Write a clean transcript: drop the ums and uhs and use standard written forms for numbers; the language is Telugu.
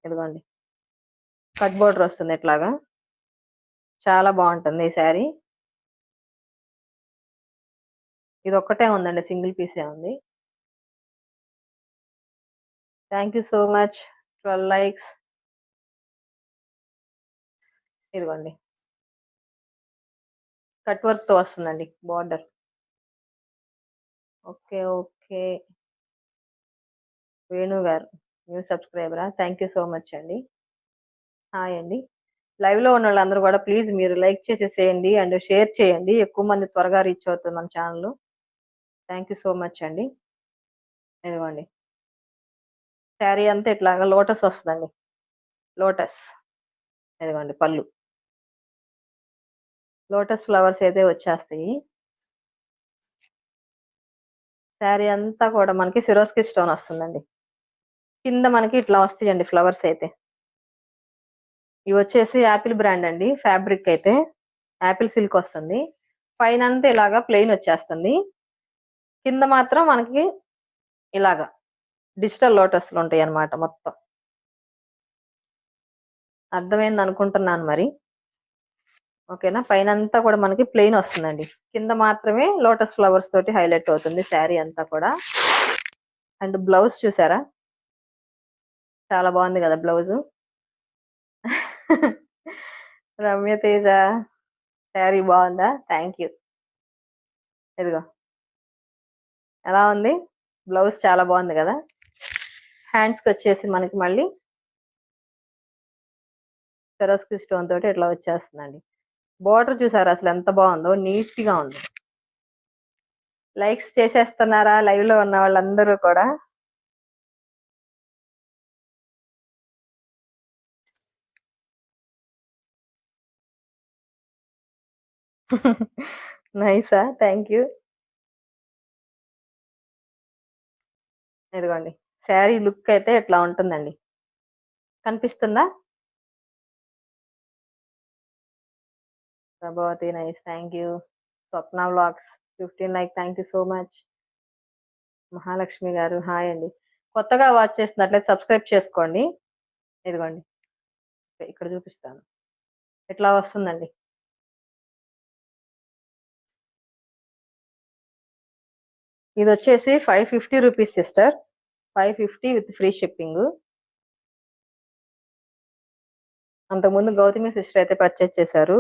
ఇదిగోండి కట్ బోర్డర్ వస్తుంది ఇట్లాగా. చాలా బాగుంటుంది ఈ శారీ. ఇది ఒక్కటే ఉందండి, సింగిల్ పీసే ఉంది. Thank you so much. 12 likes. ఇదిగోండి కట్ వర్క్ తో వస్తుందండి బార్డర్. Okay okay. వేణు గారు న్యూ సబ్స్క్రైబరా, థ్యాంక్ యూ సో మచ్ అండి. హాయ్ అండి. లైవ్ లో ఉన్న వాళ్ళందరూ కూడా ప్లీజ్ మీరు లైక్ చేసేసేయండి అండ్ షేర్ చేయండి, ఎక్కువ మంది త్వరగా రీచ్ అవుతుంది మన channel. Thank you so much అండి. ఇదిగోండి శారీ అంతా ఇట్లాగా లోటస్ వస్తుందండి. లోటస్. ఇదిగోండి పళ్ళు. లోటస్ ఫ్లవర్స్ అయితే వచ్చేస్తాయి. శారీ అంతా కూడా మనకి సిరోస్కి స్టోన్ వస్తుందండి. కింద మనకి ఇట్లా వస్తాయండి ఫ్లవర్స్ అయితే. ఇవి వచ్చేసి యాపిల్ బ్రాండ్ అండి. ఫ్యాబ్రిక్ అయితే యాపిల్ సిల్క్ వస్తుంది. పైన అంతా ఇలాగా ప్లెయిన్ వచ్చేస్తుంది. కింద మాత్రం మనకి ఇలాగా డిజిటల్ లోటస్లు ఉంటాయి అన్నమాట మొత్తం. అర్థమైంది అనుకుంటున్నాను మరి. ఓకేనా. పైన అంతా కూడా మనకి ప్లెయిన్ వస్తుందండి. కింద మాత్రమే లోటస్ ఫ్లవర్స్ తోటి హైలైట్ అవుతుంది శారీ అంతా కూడా. అండ్ బ్లౌజ్ చూసారా, చాలా బాగుంది కదా బ్లౌజ్. రమ్య తేజ శారీ బాగుందా, థ్యాంక్ యూ. ఇదిగో ఎలా ఉంది బ్లౌజ్, చాలా బాగుంది కదా. హ్యాండ్స్ కి వచ్చేసి మనకి మళ్ళీ సెరోస్కి స్టోన్ తోటి ఇట్లా వచ్చేస్తుందండి. బోర్డర్ చూసారా అసలు ఎంత బాగుందో, నీట్ గా ఉంది. లైక్స్ చేసేస్తున్నారా లైవ్ లో ఉన్న వాళ్ళందరూ కూడా. నైసా, థ్యాంక్ యూ. ఇదిగోండి శారీ లుక్ అయితే ఇట్లా ఉంటుందండి, కనిపిస్తుందా. Prabhavati nice, thank you. Swapna vlogs 15 like, thank you so much. Mahalakshmi garu hi అండి. కొత్తగా వాచ్ చేస్తున్నట్లయితే సబ్స్క్రైబ్ చేసుకోండి. ఇదిగోండి ఇక్కడ చూపిస్తాను, ఇట్లా వస్తుందండి. ఇది వచ్చేసి 550 rupees sister, 550 with free shipping. అంతకుముందు గౌతమి సిస్టర్ అయితే పర్చేజ్ చేశారు.